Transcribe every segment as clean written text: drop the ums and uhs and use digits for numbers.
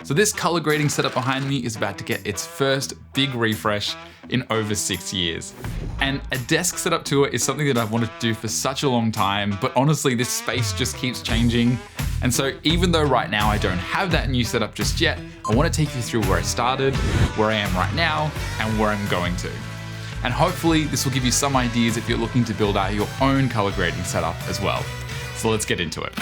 So this color grading setup behind me is about to get its first big refresh in over 6 years. And a desk setup tour is something that I've wanted to do for such a long time, but honestly, this space just keeps changing. And so even though right now I don't have that new setup just yet, I want to take you through where I started, where I am right now, and where I'm going to. And hopefully this will give you some ideas if you're looking to build out your own color grading setup as well. So let's get into it.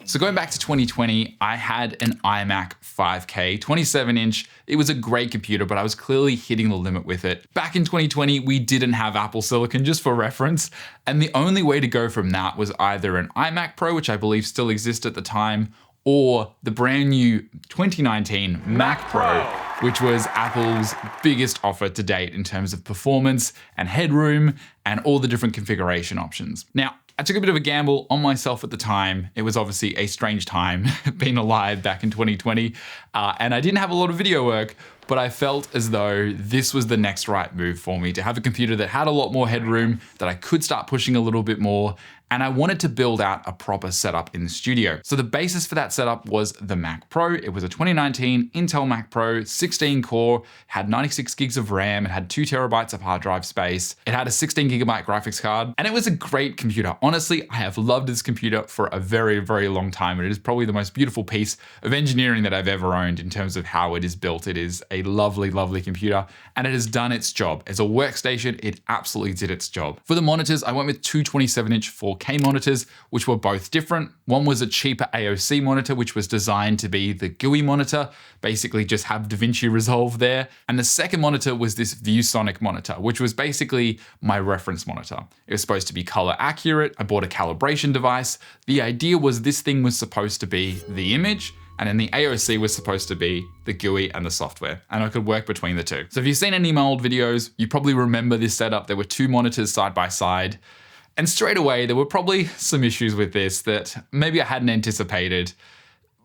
So going back to 2020, I had an iMac 5K 27-inch. It was a great computer, but I was clearly hitting the limit with it. Back in 2020, we didn't have Apple Silicon, just for reference, and the only way to go from that was either an iMac Pro, which I believe still exists at the time, or the brand new 2019 Mac Pro, which was Apple's biggest offer to date in terms of performance and headroom and all the different configuration options. Now, I took a bit of a gamble on myself at the time. It was obviously a strange time being alive back in 2020, and I didn't have a lot of video work, but I felt as though this was the next right move for me, to have a computer that had a lot more headroom, that I could start pushing a little bit more, and I wanted to build out a proper setup in the studio. So the basis for that setup was the Mac Pro. It was a 2019 Intel Mac Pro, 16 core, had 96 gigs of RAM, it had 2 terabytes of hard drive space, it had a 16 gigabyte graphics card, and it was a great computer. Honestly, I have loved this computer for a very, very long time, and it is probably the most beautiful piece of engineering that I've ever owned in terms of how it is built. It is a lovely, lovely computer, and it has done its job. As a workstation, it absolutely did its job. For the monitors, I went with two 27-inch 4K monitors, which were both different. One was a cheaper AOC monitor, which was designed to be the GUI monitor, basically just have DaVinci Resolve there. And the second monitor was this ViewSonic monitor, which was basically my reference monitor. It was supposed to be color accurate. I bought a calibration device. The idea was this thing was supposed to be the image, and then the AOC was supposed to be the GUI and the software, and I could work between the two. So if you've seen any of my old videos, you probably remember this setup. There were two monitors side by side, and straight away, there were probably some issues with this that maybe I hadn't anticipated.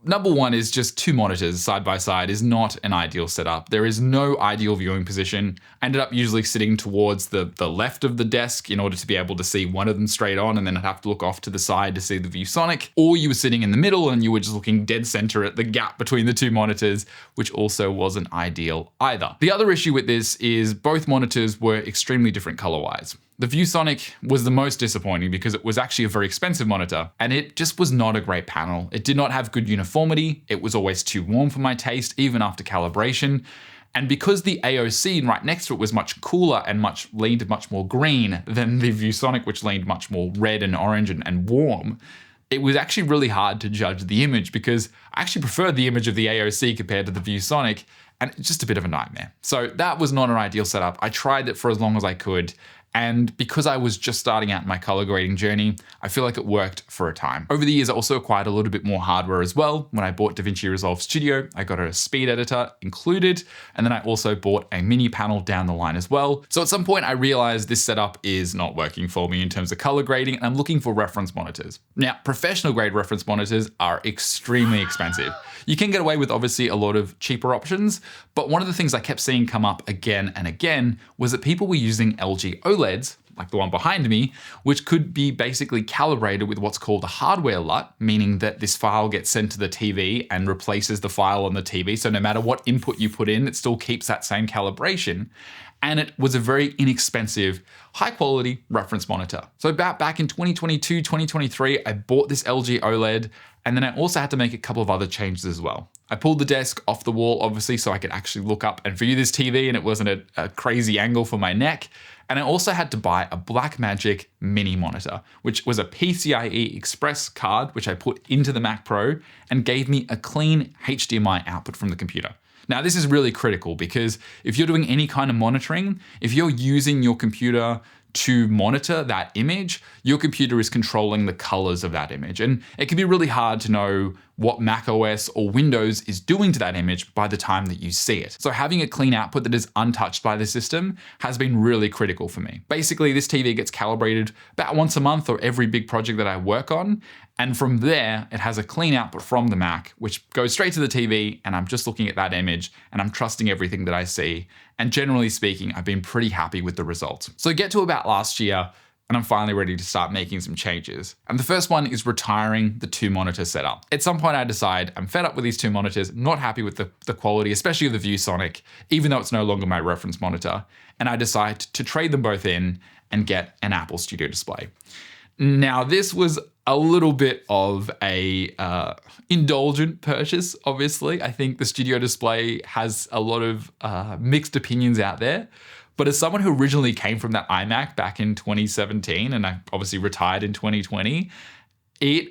Number one is just two monitors side by side is not an ideal setup. There is no ideal viewing position. I ended up usually sitting towards the left of the desk in order to be able to see one of them straight on, and then I'd have to look off to the side to see the ViewSonic. Or you were sitting in the middle and you were just looking dead center at the gap between the two monitors, which also wasn't ideal either. The other issue with this is both monitors were extremely different color-wise. The ViewSonic was the most disappointing because it was actually a very expensive monitor, and it just was not a great panel. It did not have good uniformity. It was always too warm for my taste, even after calibration. And because the AOC right next to it was much cooler and leaned much more green than the ViewSonic, which leaned much more red and orange and warm, it was actually really hard to judge the image because I actually preferred the image of the AOC compared to the ViewSonic, and it's just a bit of a nightmare. So that was not an ideal setup. I tried it for as long as I could, and because I was just starting out my color grading journey, I feel like it worked for a time. Over the years, I also acquired a little bit more hardware as well. When I bought DaVinci Resolve Studio, I got a speed editor included, and then I also bought a mini panel down the line as well. So at some point, I realized this setup is not working for me in terms of color grading, and I'm looking for reference monitors. Now, professional grade reference monitors are extremely expensive. You can get away with obviously a lot of cheaper options, but one of the things I kept seeing come up again and again was that people were using LG OLEDs, like the one behind me, which could be basically calibrated with what's called a hardware LUT, meaning that this file gets sent to the TV and replaces the file on the TV. So no matter what input you put in, it still keeps that same calibration. And it was a very inexpensive, high quality reference monitor. So about back in 2022, 2023, I bought this LG OLED, and then I also had to make a couple of other changes as well. I pulled the desk off the wall, obviously, so I could actually look up and view this TV and it wasn't a crazy angle for my neck. And I also had to buy a Blackmagic mini monitor, which was a PCIe Express card, which I put into the Mac Pro and gave me a clean HDMI output from the computer. Now, this is really critical because if you're doing any kind of monitoring, if you're using your computer to monitor that image, your computer is controlling the colors of that image. And it can be really hard to know what macOS or Windows is doing to that image by the time that you see it. So having a clean output that is untouched by the system has been really critical for me. Basically, this TV gets calibrated about once a month or every big project that I work on. And from there, it has a clean output from the Mac, which goes straight to the TV, and I'm just looking at that image and I'm trusting everything that I see. And generally speaking, I've been pretty happy with the results. So get to about last year, and I'm finally ready to start making some changes. And the first one is retiring the 2-monitor setup. At some point I decide I'm fed up with these 2 monitors, not happy with the quality, especially of the ViewSonic, even though it's no longer my reference monitor. And I decide to trade them both in and get an Apple Studio Display. Now, this was a little bit of a indulgent purchase, obviously. I think the Studio Display has a lot of mixed opinions out there. But as someone who originally came from that iMac back in 2017, and I obviously retired in 2020, it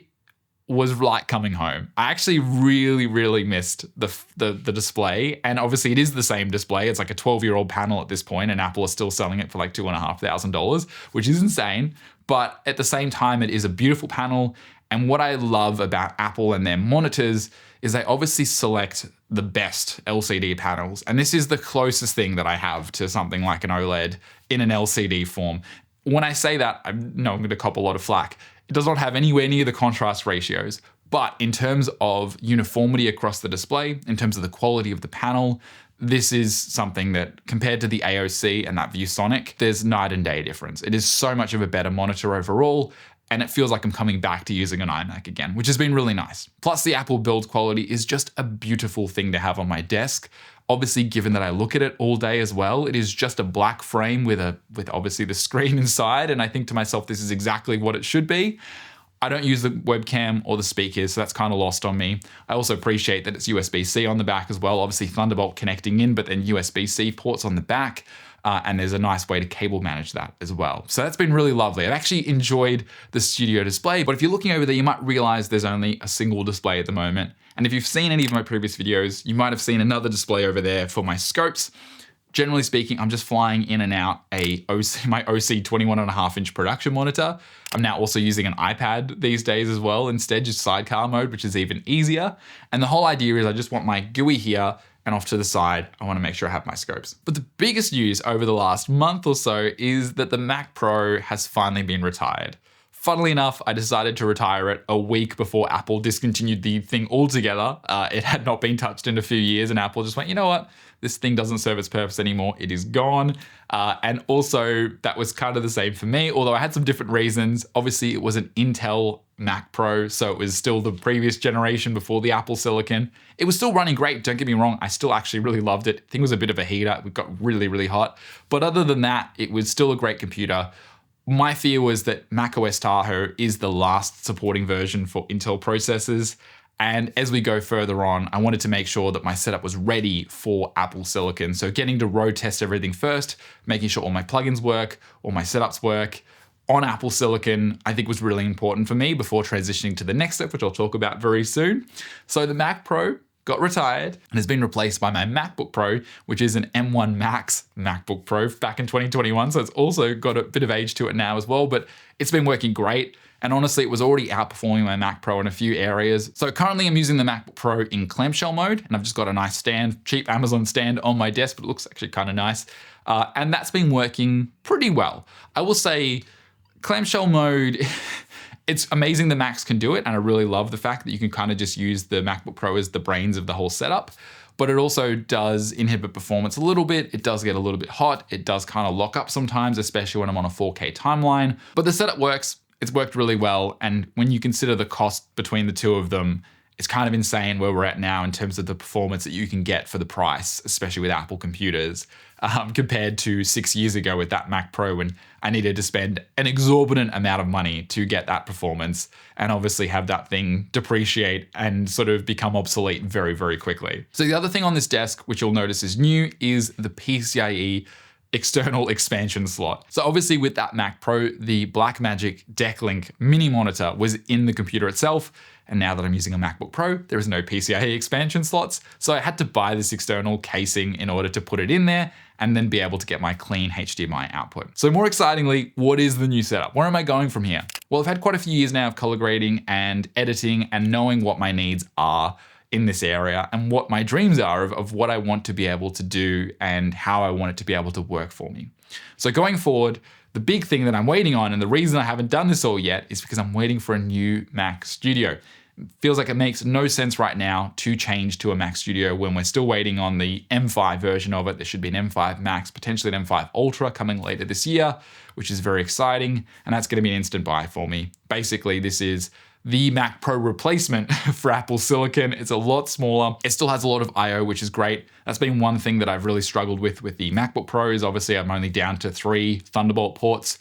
was like coming home. I actually really, really missed the display. And obviously it is the same display. It's like a 12-year-old panel at this point, and Apple is still selling it for like $2,500, which is insane. But at the same time, it is a beautiful panel. And what I love about Apple and their monitors is they obviously select the best LCD panels. And this is the closest thing that I have to something like an OLED in an LCD form. When I say that, I know I'm going to cop a lot of flack. It does not have anywhere near the contrast ratios. But in terms of uniformity across the display, in terms of the quality of the panel, this is something that compared to the AOC and that ViewSonic, there's night and day difference. It is so much of a better monitor overall. And it feels like I'm coming back to using an iMac again, which has been really nice. Plus, the Apple build quality is just a beautiful thing to have on my desk. Obviously, given that I look at it all day as well, it is just a black frame with obviously the screen inside. And I think to myself, this is exactly what it should be. I don't use the webcam or the speakers, so that's kind of lost on me. I also appreciate that it's USB-C on the back as well. Obviously, Thunderbolt connecting in, but then USB-C ports on the back. And there's a nice way to cable manage that as well. So that's been really lovely. I've actually enjoyed the Studio Display, but if you're looking over there, you might realize there's only a single display at the moment. And if you've seen any of my previous videos, you might have seen another display over there for my scopes. Generally speaking, I'm just flying in and out my OC 21.5-inch production monitor. I'm now also using an iPad these days as well, instead just sidecar mode, which is even easier. And the whole idea is I just want my GUI here, and off to the side, I want to make sure I have my scopes. But the biggest news over the last month or so is that the Mac Pro has finally been retired. Funnily enough, I decided to retire it a week before Apple discontinued the thing altogether. It had not been touched in a few years, and Apple just went, you know what? This thing doesn't serve its purpose anymore. It is gone. And also, that was kind of the same for me, although I had some different reasons. Obviously, it was an Intel Mac Pro, so it was still the previous generation before the Apple Silicon. It was still running great, don't get me wrong. I still actually really loved it. The thing was a bit of a heater. It got really, really hot. But other than that, it was still a great computer. My fear was that macOS Tahoe is the last supporting version for Intel processors. And as we go further on, I wanted to make sure that my setup was ready for Apple Silicon. So getting to road test everything first, making sure all my plugins work, all my setups work on Apple Silicon, I think was really important for me before transitioning to the next step, which I'll talk about very soon. So the Mac Pro got retired and has been replaced by my MacBook Pro, which is an M1 Max MacBook Pro back in 2021. So it's also got a bit of age to it now as well, but it's been working great. And honestly, it was already outperforming my Mac Pro in a few areas. So currently I'm using the MacBook Pro in clamshell mode, and I've just got a nice stand, cheap Amazon stand on my desk, but it looks actually kind of nice. And that's been working pretty well. I will say clamshell mode, it's amazing the Macs can do it. And I really love the fact that you can kind of just use the MacBook Pro as the brains of the whole setup. But it also does inhibit performance a little bit. It does get a little bit hot. It does kind of lock up sometimes, especially when I'm on a 4K timeline. But the setup works. It's worked really well. And when you consider the cost between the two of them, it's kind of insane where we're at now in terms of the performance that you can get for the price, especially with Apple computers, compared to 6 years ago with that Mac Pro when I needed to spend an exorbitant amount of money to get that performance and obviously have that thing depreciate and sort of become obsolete very, very quickly. So the other thing on this desk, which you'll notice is new, is the PCIe external expansion slot. So obviously with that Mac Pro, the Blackmagic DeckLink mini monitor was in the computer itself. And now that I'm using a MacBook Pro, there is no PCIe expansion slots. So I had to buy this external casing in order to put it in there and then be able to get my clean HDMI output. So more excitingly, what is the new setup? Where am I going from here? Well, I've had quite a few years now of color grading and editing and knowing what my needs are in this area and what my dreams are of what I want to be able to do and how I want it to be able to work for me. So going forward, the big thing that I'm waiting on, and the reason I haven't done this all yet, is because I'm waiting for a new Mac Studio. Feels like it makes no sense right now to change to a Mac Studio when we're still waiting on the M5 version of it. There should be an M5 Max, potentially an M5 Ultra coming later this year, which is very exciting. And that's going to be an instant buy for me. Basically, this is the Mac Pro replacement for Apple Silicon. It's a lot smaller. It still has a lot of I/O, which is great. That's been one thing that I've really struggled with the MacBook Pro is obviously I'm only down to 3 Thunderbolt ports.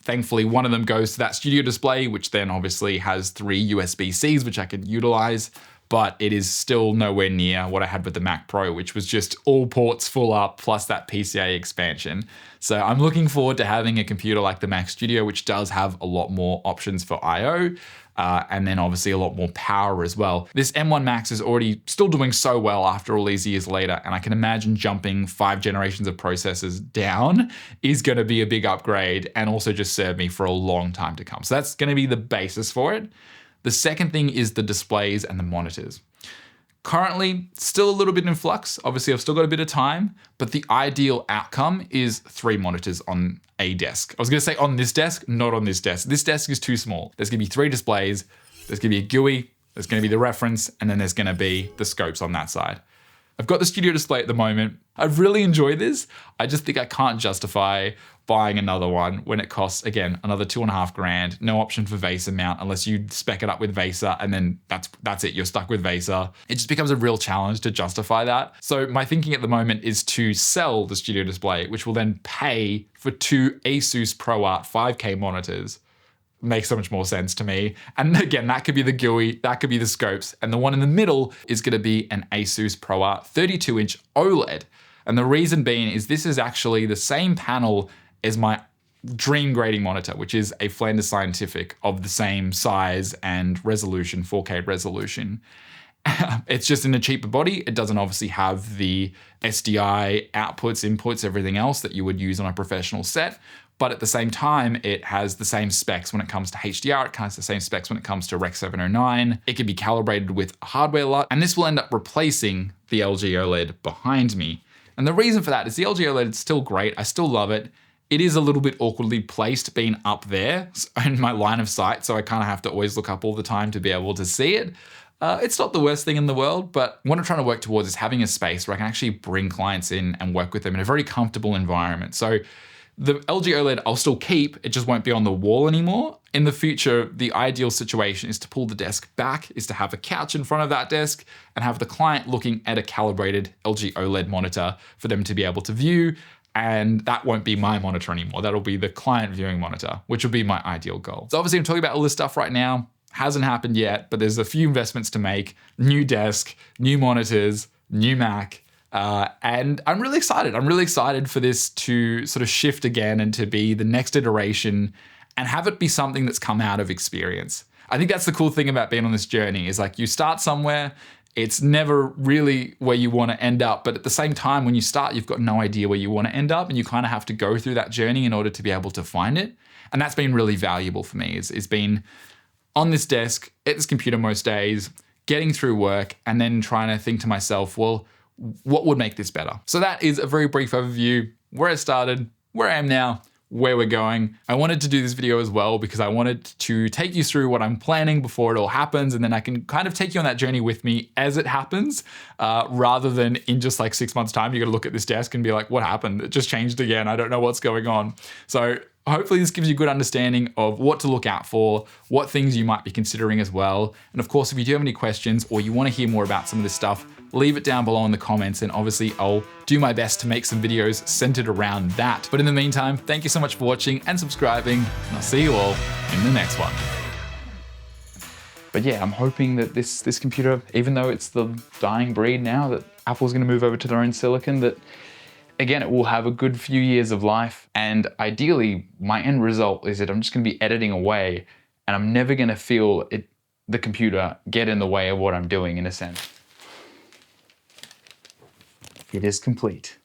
Thankfully, one of them goes to that studio display, which then obviously has 3 USB-Cs, which I could utilize, but it is still nowhere near what I had with the Mac Pro, which was just all ports full up plus that PCIe expansion. So I'm looking forward to having a computer like the Mac Studio, which does have a lot more options for I/O. And then obviously a lot more power as well. This M1 Max is already still doing so well after all these years later, and I can imagine jumping 5 generations of processors down is going to be a big upgrade and also just serve me for a long time to come. So that's going to be the basis for it. The second thing is the displays and the monitors. Currently, still a little bit in flux. Obviously, I've still got a bit of time, but the ideal outcome is 3 monitors on a desk. I was going to say on this desk, not on this desk. This desk is too small. There's going to be 3 displays. There's going to be a GUI. There's going to be the reference, and then there's going to be the scopes on that side. I've got the studio display at the moment. I've really enjoyed this. I just think I can't justify buying another one when it costs, again, another $2,500. No option for VESA mount unless you spec it up with VESA, and then that's it. You're stuck with VESA. It just becomes a real challenge to justify that. So my thinking at the moment is to sell the studio display, which will then pay for 2 Asus ProArt 5K monitors. Makes so much more sense to me. And again, that could be the GUI, that could be the scopes. And the one in the middle is going to be an Asus ProArt 32-inch OLED. And the reason being is this is actually the same panel as my dream grading monitor, which is a Flanders Scientific of the same size and resolution, 4K resolution. It's just in a cheaper body. It doesn't obviously have the SDI outputs, inputs, everything else that you would use on a professional set. But at the same time, it has the same specs when it comes to HDR. It has the same specs when it comes to Rec 709. It can be calibrated with hardware LUT, and this will end up replacing the LG OLED behind me. And the reason for that is the LG OLED is still great. I still love it. It is a little bit awkwardly placed being up there in my line of sight, so I kind of have to always look up all the time to be able to see it. It's not the worst thing in the world, but what I'm trying to work towards is having a space where I can actually bring clients in and work with them in a very comfortable environment. So the LG OLED I'll still keep, it just won't be on the wall anymore. In the future, the ideal situation is to pull the desk back, is to have a couch in front of that desk and have the client looking at a calibrated LG OLED monitor for them to be able to view. And that won't be my monitor anymore. That'll be the client viewing monitor, which will be my ideal goal. So obviously I'm talking about all this stuff right now. Hasn't happened yet, but there's a few investments to make. New desk, new monitors, new Mac. And I'm really excited. I'm really excited for this to sort of shift again and to be the next iteration and have it be something that's come out of experience. I think that's the cool thing about being on this journey is like you start somewhere, it's never really where you want to end up. But at the same time, when you start, you've got no idea where you want to end up and you kind of have to go through that journey in order to be able to find it. And that's been really valuable for me. It's been on this desk, at this computer most days, getting through work and then trying to think to myself, well, what would make this better? So that is a very brief overview, where I started, where I am now, where we're going. I wanted to do this video as well because I wanted to take you through what I'm planning before it all happens, and then I can kind of take you on that journey with me as it happens, rather than in just like 6 months' time, you're gonna look at this desk and be like, what happened? It just changed again. I don't know what's going on. So hopefully this gives you a good understanding of what to look out for, what things you might be considering as well. And of course, if you do have any questions or you want to hear more about some of this stuff, leave it down below in the comments, and obviously I'll do my best to make some videos centered around that. But in the meantime, thank you so much for watching and subscribing, and I'll see you all in the next one. But yeah, I'm hoping that this computer, even though it's the dying breed now, that Apple's gonna move over to their own silicon, that again, it will have a good few years of life. And ideally, my end result is that I'm just gonna be editing away and I'm never gonna feel the computer get in the way of what I'm doing in a sense. It is complete.